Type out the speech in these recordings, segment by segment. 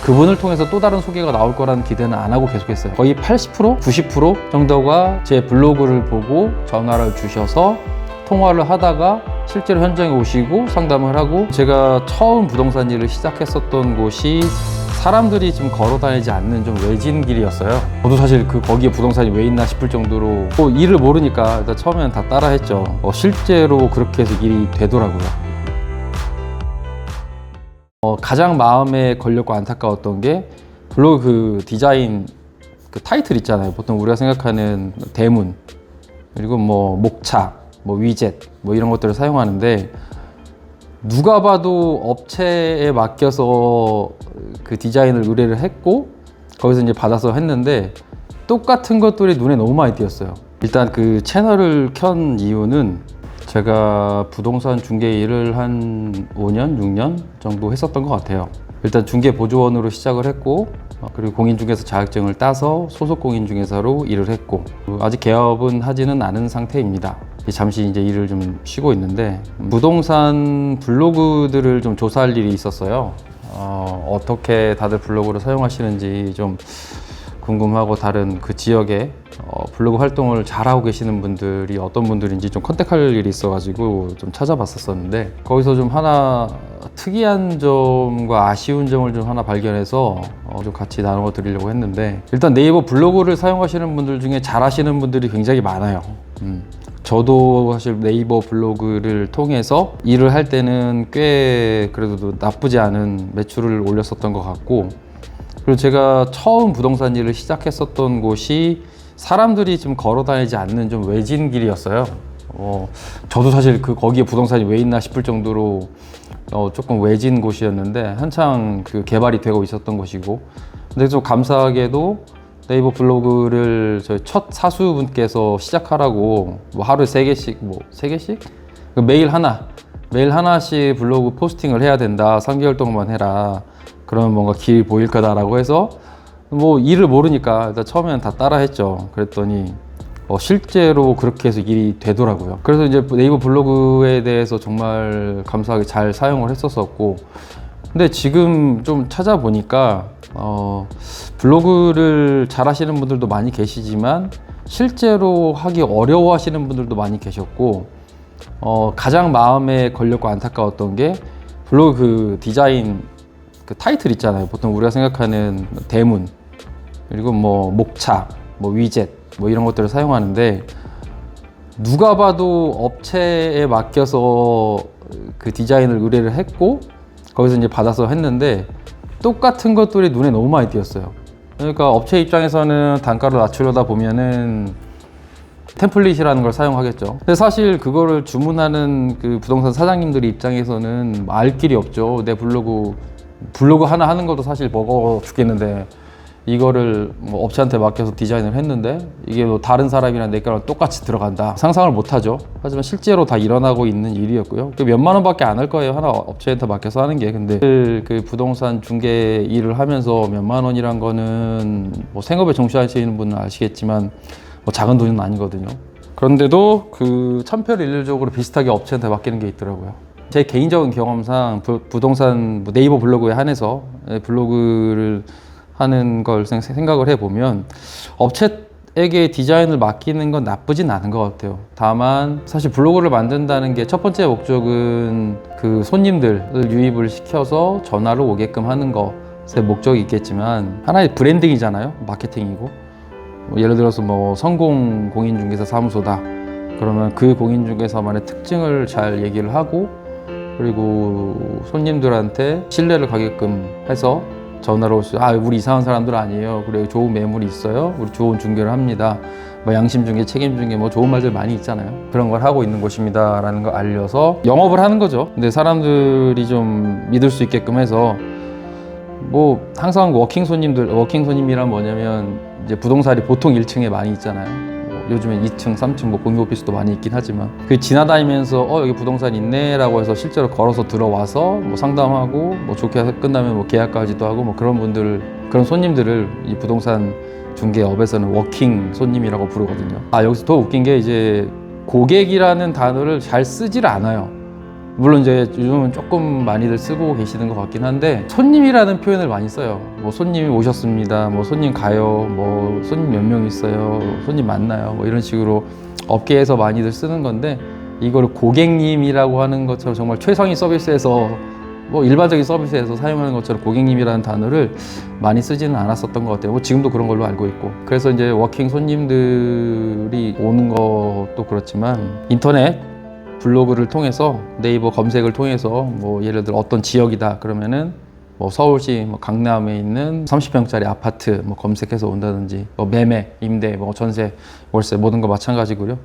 그분을 통해서 또 다른 소개가 나올 거라는 기대는 안 하고 계속했어요. 거의 80%? 90% 정도가 제 블로그를 보고 전화를 주셔서 통화를 하다가 실제로 현장에 오시고 상담을 하고, 제가 처음 부동산 일을 시작했었던 곳이 사람들이 좀 걸어 다니지 않는 좀 외진 길이었어요. 저도 사실 거기에 부동산이 왜 있나 싶을 정도로 일을 모르니까 일단 처음에는 다 따라 했죠. 실제로 그렇게 해서 일이 되더라고요. 가장 마음에 걸렸고 안타까웠던 게 블로그 디자인 타이틀 있잖아요. 보통 우리가 생각하는 대문, 그리고 목차, 위젯 이런 것들을 사용하는데, 누가 봐도 업체에 맡겨서 그 디자인을 의뢰를 했고 거기서 이제 받아서 했는데 똑같은 것들이 눈에 너무 많이 띄었어요. 일단 그 채널을 켠 이유는 제가 부동산 중개 일을 한 5년, 6년 정도 했었던 것 같아요. 일단 중개 보조원으로 시작을 했고, 그리고 공인중개사 자격증을 따서 소속 공인중개사로 일을 했고, 아직 개업은 하지는 않은 상태입니다. 잠시 이제 일을 좀 쉬고 있는데, 부동산 블로그들을 좀 조사할 일이 있었어요. 어떻게 다들 블로그를 사용하시는지 좀 궁금하고, 다른 그 지역에 블로그 활동을 잘하고 계시는 분들이 어떤 분들인지 좀 컨택할 일이 있어가지고 좀 찾아봤었는데, 거기서 좀 하나 특이한 점과 아쉬운 점을 좀 하나 발견해서 좀 같이 나눠 드리려고 했는데, 일단 네이버 블로그를 사용하시는 분들 중에 잘하시는 분들이 굉장히 많아요. 저도 사실 네이버 블로그를 통해서 일을 할 때는 꽤 그래도 나쁘지 않은 매출을 올렸었던 것 같고, 그리고 제가 처음 부동산 일을 시작했었던 곳이 사람들이 좀 걸어 다니지 않는 좀 외진 길이었어요. 저도 사실 거기에 부동산이 왜 있나 싶을 정도로 조금 외진 곳이었는데, 한창 개발이 되고 있었던 곳이고, 근데 좀 감사하게도 네이버 블로그를 저희 첫 사수분께서 시작하라고 하루에 3개씩, 3개씩? 매일 하나씩 블로그 포스팅을 해야 된다. 3개월 동안만 해라. 그러면 뭔가 길이 보일 거다라고 해서 일을 모르니까 일단 처음에는 다 따라 했죠. 그랬더니 실제로 그렇게 해서 일이 되더라고요. 그래서 이제 네이버 블로그에 대해서 정말 감사하게 잘 사용을 했었고, 근데 지금 좀 찾아보니까 블로그를 잘 하시는 분들도 많이 계시지만 실제로 하기 어려워 하시는 분들도 많이 계셨고, 가장 마음에 걸렸고 안타까웠던 게 블로그 디자인 타이틀 있잖아요. 보통 우리가 생각하는 대문, 그리고 목차, 위젯 이런 것들을 사용하는데, 누가 봐도 업체에 맡겨서 그 디자인을 의뢰를 했고 거기서 이제 받아서 했는데 똑같은 것들이 눈에 너무 많이 띄었어요. 그러니까 업체 입장에서는 단가를 낮추려다 보면은 템플릿이라는 걸 사용하겠죠. 근데 사실 그거를 주문하는 그 부동산 사장님들 입장에서는 알 길이 없죠. 내 블로그 하나 하는 것도 사실 버거워 죽겠는데, 이거를 업체한테 맡겨서 디자인을 했는데 이게 다른 사람이랑 내 거랑 똑같이 들어간다, 상상을 못 하죠. 하지만 실제로 다 일어나고 있는 일이었고요. 몇만 원밖에 안 할 거예요, 하나 업체한테 맡겨서 하는 게. 근데 그 부동산 중개 일을 하면서 몇만 원이란 거는 생업에 종사하시는 분은 아시겠지만 작은 돈은 아니거든요. 그런데도 천편일률적으로 비슷하게 업체한테 맡기는 게 있더라고요. 제 개인적인 경험상 부동산 네이버 블로그에 한해서 블로그를 하는 걸 생각을 해보면 업체에게 디자인을 맡기는 건 나쁘진 않은 것 같아요. 다만 사실 블로그를 만든다는 게 첫 번째 목적은 그 손님들을 유입을 시켜서 전화로 오게끔 하는 것에 목적이 있겠지만, 하나의 브랜딩이잖아요. 마케팅이고, 예를 들어서 성공 공인중개사 사무소다 그러면 그 공인중개사만의 특징을 잘 얘기를 하고, 그리고 손님들한테 신뢰를 가게끔 해서 전화로 우리 이상한 사람들 아니에요, 그래 좋은 매물이 있어요, 우리 좋은 중개를 합니다, 양심 중개, 책임 중개 좋은 말들 많이 있잖아요. 그런 걸 하고 있는 곳입니다 라는 걸 알려서 영업을 하는 거죠. 근데 사람들이 좀 믿을 수 있게끔 해서 항상 워킹 손님이란 뭐냐면 이제 부동산이 보통 1층에 많이 있잖아요. 요즘엔 2층, 3층 공유 오피스도 많이 있긴 하지만, 지나다니면서 여기 부동산 있네 라고 해서 실제로 걸어서 들어와서 상담하고 좋게 끝나면 계약까지도 하고 그런 손님들을 이 부동산 중개업에서는 워킹 손님이라고 부르거든요. 여기서 더 웃긴 게 이제 고객이라는 단어를 잘 쓰질 않아요. 물론 이제 요즘은 조금 많이들 쓰고 계시는 것 같긴 한데 손님이라는 표현을 많이 써요. 뭐 손님이 오셨습니다. 뭐 손님 가요. 뭐 손님 몇 명 있어요. 손님 만나요. 뭐 이런 식으로 업계에서 많이들 쓰는 건데 이걸 고객님이라고 하는 것처럼 정말 최상위 서비스에서 뭐 일반적인 서비스에서 사용하는 것처럼 고객님이라는 단어를 많이 쓰지는 않았었던 것 같아요. 뭐 지금도 그런 걸로 알고 있고. 그래서 이제 워킹 손님들이 오는 것도 그렇지만 인터넷 블로그를 통해서 네이버 검색을 통해서 뭐 예를 들어 어떤 지역이다 그러면은 뭐 서울시 뭐 강남에 있는 30평짜리 아파트 뭐 검색해서 온다든지 뭐 매매, 임대, 뭐 전세, 월세 모든 거 마찬가지고요.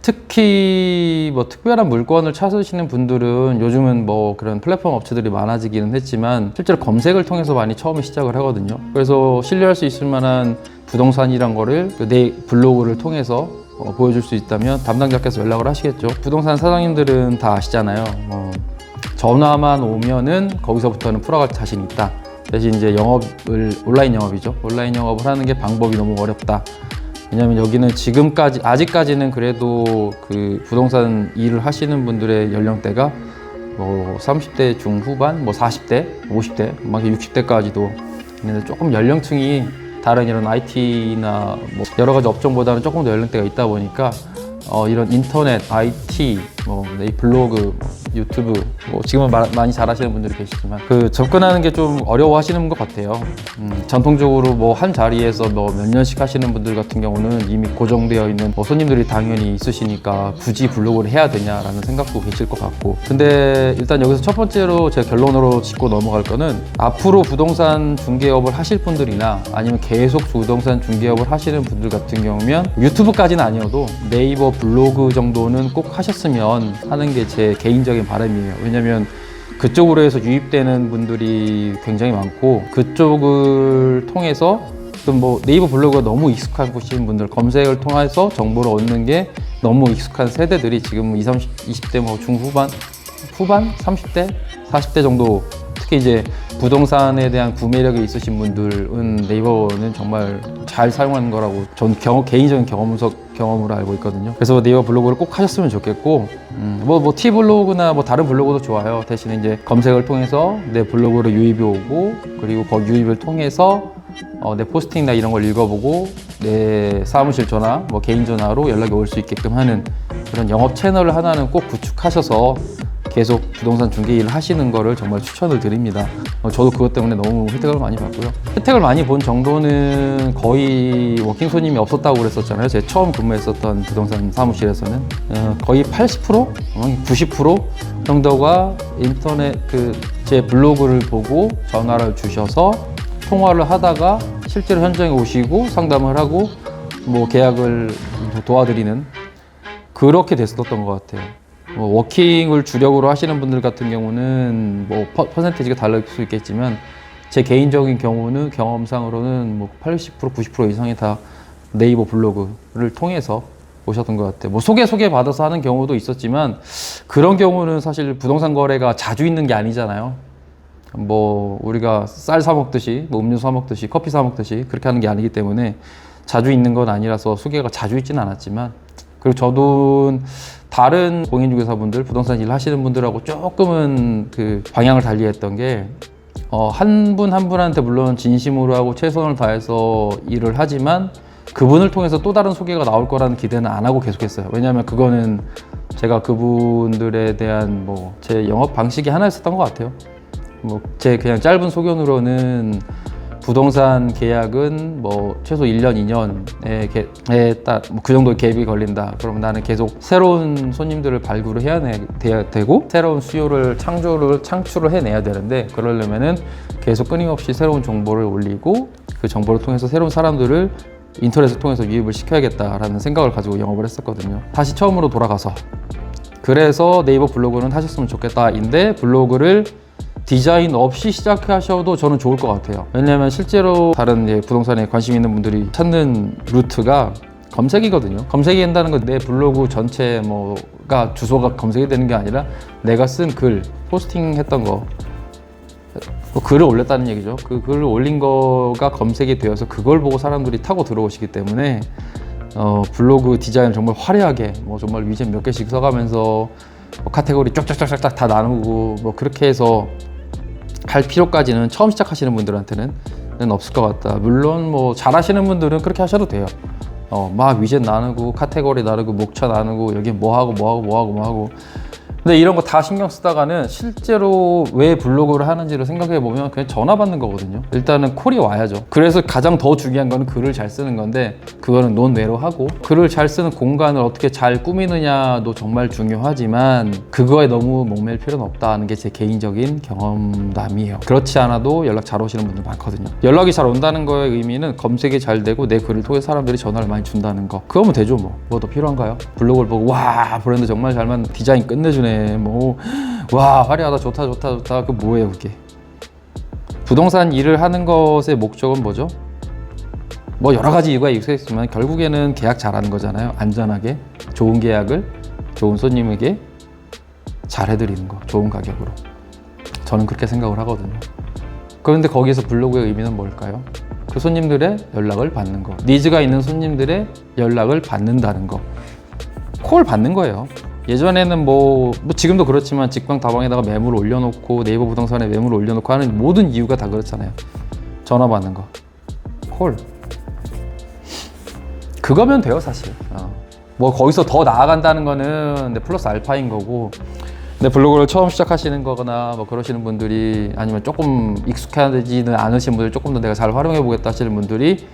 특히 뭐 특별한 물건을 찾으시는 분들은 요즘은 뭐 그런 플랫폼 업체들이 많아지기는 했지만 실제로 검색을 통해서 많이 처음에 시작을 하거든요. 그래서 신뢰할 수 있을 만한 부동산이란 거를 내 블로그를 통해서 보여줄 수 있다면 담당자께서 연락을 하시겠죠. 부동산 사장님들은 다 아시잖아요. 전화만 오면은 거기서부터는 풀어갈 자신 있다. 대신 이제 영업을 온라인 영업이죠. 온라인 영업을 하는 게 방법이 너무 어렵다. 왜냐면 여기는 지금까지 아직까지는 그래도 그 부동산 일을 하시는 분들의 연령대가 뭐 30대 중후반, 뭐 40대, 50대, 막 60대까지도 있는데 조금 연령층이 다른 이런 IT나 뭐 여러 가지 업종보다는 조금 더 연령대가 있다 보니까 이런 인터넷, IT, 뭐 블로그, 유튜브, 뭐 지금은 많이 잘하시는 분들이 계시지만 그 접근하는 게 좀 어려워하시는 것 같아요. 전통적으로 뭐 한 자리에서 뭐 몇 년씩 하시는 분들 같은 경우는 이미 고정되어 있는 뭐 손님들이 당연히 있으시니까 굳이 블로그를 해야 되냐라는 생각도 계실 것 같고. 근데 일단 여기서 첫 번째로 제 결론으로 짚고 넘어갈 거는 앞으로 부동산 중개업을 하실 분들이나 아니면 계속 부동산 중개업을 하시는 분들 같은 경우면 유튜브까지는 아니어도 네이버 블로그 정도는 꼭 하셨으면 하는 게 제 개인적인 바람이에요. 왜냐면 그쪽으로 해서 유입되는 분들이 굉장히 많고 그쪽을 통해서 뭐 네이버 블로그가 너무 익숙하신 분들 검색을 통해서 정보를 얻는 게 너무 익숙한 세대들이 지금 20, 30, 20대 뭐 중후반, 후반, 30대, 40대 정도 특히 이제 부동산에 대한 구매력이 있으신 분들은 네이버는 정말 잘 사용하는 거라고 전 개인적인 경험으로 알고 있거든요. 그래서 네이버 블로그를 꼭 하셨으면 좋겠고 뭐 T블로그나 뭐 다른 블로그도 좋아요. 대신에 이제 검색을 통해서 내 블로그로 유입이 오고 그리고 그 유입을 통해서 내 포스팅이나 이런 걸 읽어보고 내 사무실 전화, 뭐 개인 전화로 연락이 올 수 있게끔 하는 그런 영업 채널을 하나는 꼭 구축하셔서 계속 부동산 중개 일을 하시는 거를 정말 추천을 드립니다. 저도 그것 때문에 너무 혜택을 많이 봤고요. 혜택을 많이 본 정도는 거의 워킹 손님이 없었다고 그랬었잖아요. 제가 처음 근무했었던 부동산 사무실에서는 거의 80%? 90% 정도가 인터넷 제 블로그를 보고 전화를 주셔서 통화를 하다가 실제로 현장에 오시고 상담을 하고 뭐 계약을 도와드리는 그렇게 됐었던 것 같아요. 워킹을 주력으로 하시는 분들 같은 경우는 뭐 퍼센테이지가 다를 수 있겠지만 제 개인적인 경우는 경험상으로는 뭐 80%, 90% 이상이 다 네이버 블로그를 통해서 오셨던 것 같아요. 뭐 소개 받아서 하는 경우도 있었지만 그런 경우는 사실 부동산 거래가 자주 있는 게 아니잖아요. 뭐 우리가 쌀 사 먹듯이 뭐 음료 사 먹듯이 커피 사 먹듯이 그렇게 하는 게 아니기 때문에 자주 있는 건 아니라서 소개가 자주 있지는 않았지만 그리고 저도 다른 공인중개사분들 부동산 일 하시는 분들하고 조금은 그 방향을 달리했던 게 한 분 한 분한테 물론 진심으로 하고 최선을 다해서 일을 하지만 그분을 통해서 또 다른 소개가 나올 거라는 기대는 안 하고 계속했어요. 왜냐하면 그거는 제가 그분들에 대한 뭐 제 영업 방식이 하나 있었던 것 같아요. 뭐 제 그냥 짧은 소견으로는 부동산 계약은 뭐 최소 1년, 2년에 딱 그 정도 갭이 걸린다. 그러면 나는 계속 새로운 손님들을 발굴을 해야 되고 새로운 수요를 창출을 해내야 되는데 그러려면은 계속 끊임없이 새로운 정보를 올리고 그 정보를 통해서 새로운 사람들을 인터넷을 통해서 유입을 시켜야겠다라는 생각을 가지고 영업을 했었거든요. 다시 처음으로 돌아가서 그래서 네이버 블로그는 하셨으면 좋겠다인데 블로그를 디자인 없이 시작하셔도 저는 좋을 것 같아요. 왜냐하면 실제로 다른 부동산에 관심 있는 분들이 찾는 루트가 검색이거든요. 검색이 된다는 건 내 블로그 전체 뭐가 주소가 검색이 되는 게 아니라 내가 쓴 글, 포스팅했던 거, 글을 올렸다는 얘기죠. 그 글을 올린 거가 검색이 되어서 그걸 보고 사람들이 타고 들어오시기 때문에 블로그 디자인을 정말 화려하게 정말 위젯 몇 개씩 써가면서 뭐 카테고리 쫙쫙쫙쫙 다 나누고 뭐 그렇게 해서 할 필요까지는 처음 시작하시는 분들한테는 없을 것 같다. 물론 뭐 잘하시는 분들은 그렇게 하셔도 돼요. 막 위젯 나누고 카테고리 나누고 목차 나누고 여기 뭐 하고 근데 이런 거 다 신경 쓰다가는 실제로 왜 블로그를 하는지를 생각해 보면 그냥 전화 받는 거거든요. 일단은 콜이 와야죠. 그래서 가장 더 중요한 거는 글을 잘 쓰는 건데 그거는 논외로 하고, 글을 잘 쓰는 공간을 어떻게 잘 꾸미느냐도 정말 중요하지만 그거에 너무 목맬 필요는 없다는 게 제 개인적인 경험담이에요. 그렇지 않아도 연락 잘 오시는 분들 많거든요. 연락이 잘 온다는 거의 의미는 검색이 잘 되고 내 글을 통해 사람들이 전화를 많이 준다는 거. 그거면 되죠. 뭐 더 필요한가요? 블로그를 보고 와 브랜드 정말 잘 만든, 디자인 끝내주네, 뭐 와 화려하다, 좋다. 그 뭐예요 그게? 부동산 일을 하는 것의 목적은 뭐죠? 뭐 여러 가지 이유가 있겠지만 결국에는 계약 잘하는 거잖아요. 안전하게 좋은 계약을 좋은 손님에게 잘 해드리는 거, 좋은 가격으로. 저는 그렇게 생각을 하거든요. 그런데 거기서 블로그의 의미는 뭘까요? 그 손님들의 연락을 받는 거, 니즈가 있는 손님들의 연락을 받는다는 거, 콜 받는 거예요. 예전에는 뭐 지금도 그렇지만 직방다방에다가 매물을 올려놓고 네이버 부동산에 매물을 올려놓고 하는 모든 이유가 다 그렇잖아요. 전화 받는 거, 콜. 그거면 돼요 사실. 뭐 거기서 더 나아간다는 거는 플러스 알파인 거고, 근데 블로그를 처음 시작하시는 거거나 뭐 그러시는 분들이, 아니면 조금 익숙하지는 않으신 분들, 조금 더 내가 잘 활용해 보겠다 하시는 분들이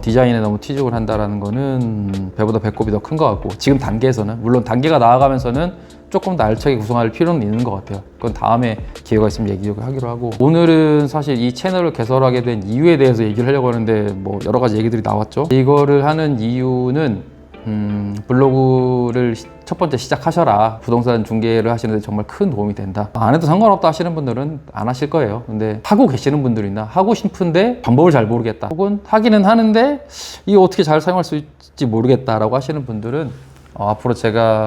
디자인에 너무 티적을 한다라는 거는 배보다 배꼽이 더 큰 것 같고, 지금 단계에서는, 물론 단계가 나아가면서는 조금 더 알차게 구성할 필요는 있는 것 같아요. 그건 다음에 기회가 있으면 얘기하기로 하고, 오늘은 사실 이 채널을 개설하게 된 이유에 대해서 얘기를 하려고 하는데 뭐 여러 가지 얘기들이 나왔죠. 이거를 하는 이유는 블로그를 첫 번째 시작하셔라, 부동산 중개를 하시는데 정말 큰 도움이 된다, 안 해도 상관없다 하시는 분들은 안 하실 거예요. 근데 하고 계시는 분들이나 하고 싶은데 방법을 잘 모르겠다, 혹은 하기는 하는데 이거 어떻게 잘 사용할 수 있을지 모르겠다 라고 하시는 분들은 앞으로 제가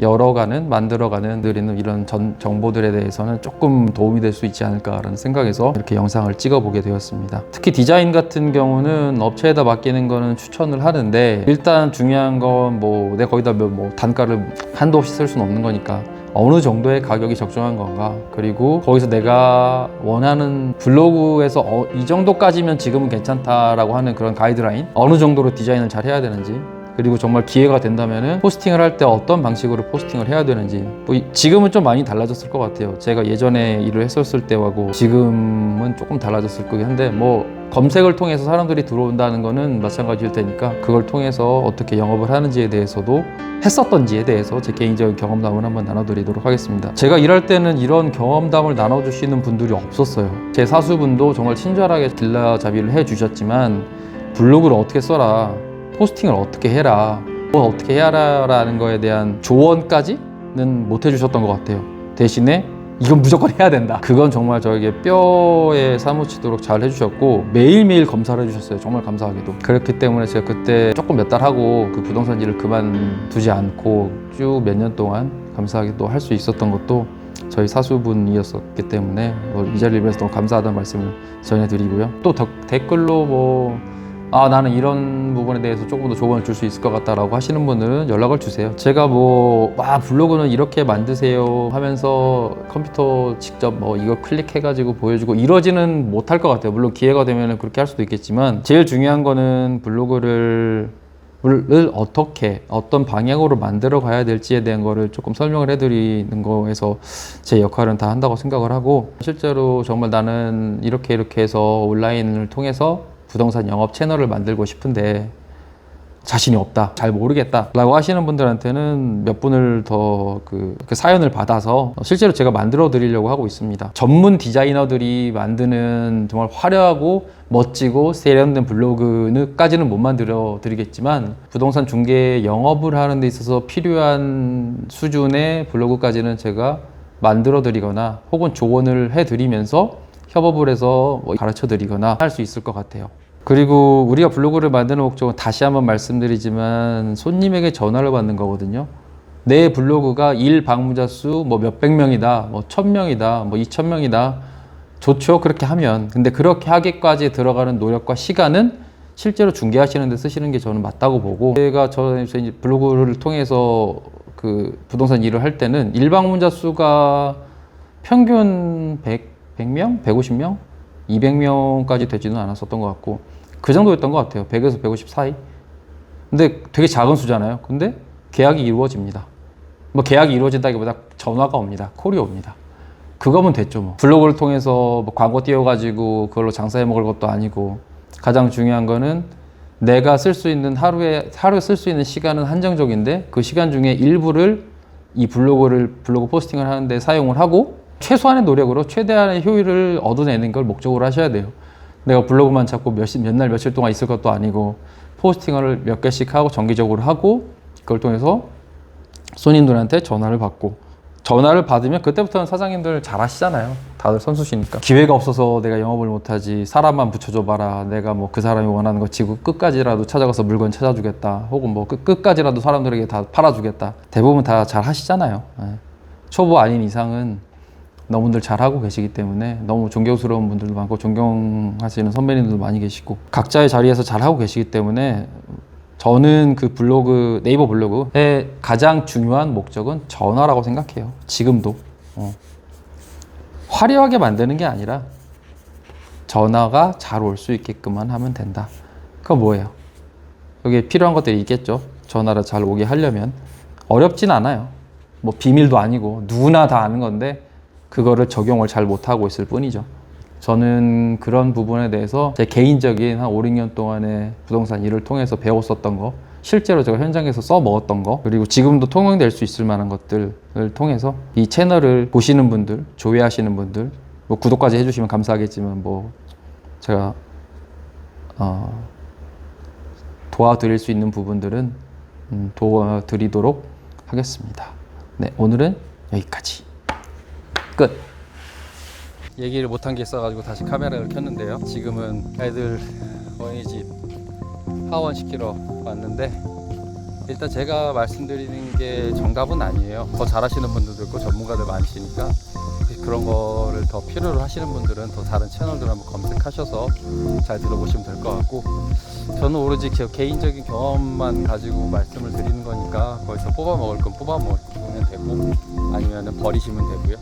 만들어가는 드리는 이런 정보들에 대해서는 조금 도움이 될 수 있지 않을까라는 생각에서 이렇게 영상을 찍어보게 되었습니다. 특히 디자인 같은 경우는 업체에다 맡기는 거는 추천을 하는데, 일단 중요한 건 뭐 내가 거기다 뭐 단가를 한도 없이 쓸 수는 없는 거니까 어느 정도의 가격이 적정한 건가, 그리고 거기서 내가 원하는 블로그에서 이 정도까지면 지금은 괜찮다라고 하는 그런 가이드라인, 어느 정도로 디자인을 잘 해야 되는지, 그리고 정말 기회가 된다면은 포스팅을 할 때 어떤 방식으로 포스팅을 해야 되는지. 뭐 지금은 좀 많이 달라졌을 것 같아요. 제가 예전에 일을 했었을 때하고 지금은 조금 달라졌을 거긴 한데, 뭐 검색을 통해서 사람들이 들어온다는 거는 마찬가지일 테니까 그걸 통해서 어떻게 영업을 하는지에 대해서도, 했었던지에 대해서 제 개인적인 경험담을 한번 나눠드리도록 하겠습니다. 제가 일할 때는 이런 경험담을 나눠주시는 분들이 없었어요. 제 사수분도 정말 친절하게 길라잡이를 해주셨지만, 블로그를 어떻게 써라, 포스팅을 어떻게 해라, 뭐 어떻게 해라라는 거에 대한 조언까지는 못 해주셨던 것 같아요. 대신에 이건 무조건 해야 된다, 그건 정말 저에게 뼈에 사무치도록 잘 해주셨고, 매일매일 검사를 해주셨어요. 정말 감사하게도. 그렇기 때문에 제가 그때 조금 몇 달 하고 그 부동산 일을 그만두지 않고 쭉 몇 년 동안 감사하게 또 할 수 있었던 것도 저희 사수분이었기 때문에 이 자리를 빌어서 너무 감사하다는 말씀을 전해드리고요. 또 댓글로 나는 이런 부분에 대해서 조금 더 조언을 줄 수 있을 것 같다라고 하시는 분들은 연락을 주세요. 제가 블로그는 이렇게 만드세요 하면서 컴퓨터 직접 이거 클릭해가지고 보여주고 이러지는 못할 것 같아요. 물론 기회가 되면 그렇게 할 수도 있겠지만, 제일 중요한 거는 블로그를 어떻게, 어떤 방향으로 만들어 가야 될지에 대한 거를 조금 설명을 해드리는 거에서 제 역할은 다 한다고 생각을 하고, 실제로 정말 나는 이렇게 해서 온라인을 통해서 부동산 영업 채널을 만들고 싶은데 자신이 없다, 잘 모르겠다 라고 하시는 분들한테는 몇 분을 더 그 사연을 받아서 실제로 제가 만들어 드리려고 하고 있습니다. 전문 디자이너들이 만드는 정말 화려하고 멋지고 세련된 블로그까지는 못 만들어 드리겠지만, 부동산 중개 영업을 하는 데 있어서 필요한 수준의 블로그까지는 제가 만들어 드리거나 혹은 조언을 해 드리면서 협업을 해서 가르쳐 드리거나 할 수 있을 것 같아요. 그리고 우리가 블로그를 만드는 목적은 다시 한번 말씀드리지만 손님에게 전화를 받는 거거든요. 내 블로그가 일 방문자 수 몇백 명이다, 1000명이다, 2000명이다. 좋죠, 그렇게 하면. 근데 그렇게 하기까지 들어가는 노력과 시간은 실제로 중개하시는 데 쓰시는 게 저는 맞다고 보고, 제가 블로그를 통해서 그 부동산 일을 할 때는 일방문자 수가 평균 100명? 150명? 200명까지 되지는 않았었던 것 같고 그 정도였던 것 같아요. 100에서 150 사이. 근데 되게 작은 수잖아요. 근데 계약이 이루어집니다. 뭐 계약이 이루어진다기보다 전화가 옵니다. 콜이 옵니다. 그거면 됐죠 뭐. 블로그를 통해서 뭐 광고 띄워가지고 그걸로 장사해 먹을 것도 아니고 가장 중요한 거는 내가 쓸 수 있는 하루에 쓸 수 있는 시간은 한정적인데 그 시간 중에 일부를 이 블로그 포스팅을 하는데 사용을 하고 최소한의 노력으로 최대한의 효율을 얻어내는 걸 목적으로 하셔야 돼요. 내가 블로그만 잡고 몇 날 며칠 동안 있을 것도 아니고 포스팅을 몇 개씩 하고 정기적으로 하고 그걸 통해서 손님들한테 전화를 받고 전화를 받으면 그때부터는 사장님들 잘 하시잖아요. 다들 선수시니까. 기회가 없어서 내가 영업을 못하지 사람만 붙여줘 봐라. 내가 뭐 그 사람이 원하는 거 지구 끝까지라도 찾아가서 물건 찾아주겠다. 혹은 뭐 끝까지라도 사람들에게 다 팔아주겠다. 대부분 다 잘 하시잖아요. 초보 아닌 이상은 너무들 잘하고 계시기 때문에 너무 존경스러운 분들도 많고 존경하시는 선배님들도 많이 계시고 각자의 자리에서 잘하고 계시기 때문에 저는 그 블로그, 네이버 블로그의 가장 중요한 목적은 전화라고 생각해요. 지금도. 화려하게 만드는 게 아니라 전화가 잘 올 수 있게끔만 하면 된다. 그거 뭐예요? 여기에 필요한 것들이 있겠죠. 전화를 잘 오게 하려면. 어렵진 않아요. 뭐 비밀도 아니고 누구나 다 아는 건데 그거를 적용을 잘 못하고 있을 뿐이죠. 저는 그런 부분에 대해서 제 개인적인 한 5, 6년 동안의 부동산 일을 통해서 배웠었던 거, 실제로 제가 현장에서 써먹었던 거, 그리고 지금도 통용될 수 있을 만한 것들을 통해서 이 채널을 보시는 분들, 조회하시는 분들, 뭐 구독까지 해주시면 감사하겠지만 뭐 제가 도와드릴 수 있는 부분들은 도와드리도록 하겠습니다. 네, 오늘은 여기까지. 끝. 얘기를 못한 게 있어가지고 다시 카메라를 켰는데요. 지금은 애들 어린이집 하원시키러 왔는데 일단 제가 말씀드리는 게 정답은 아니에요. 더 잘하시는 분들도 있고 전문가들 많으시니까 그런 거를 더 필요로 하시는 분들은 더 다른 채널들 한번 검색하셔서 잘 들어보시면 될 것 같고 저는 오로지 개인적인 경험만 가지고 말씀을 드리는 거니까 거기서 뽑아 먹을 건 뽑아 먹으면 되고 아니면 버리시면 되고요.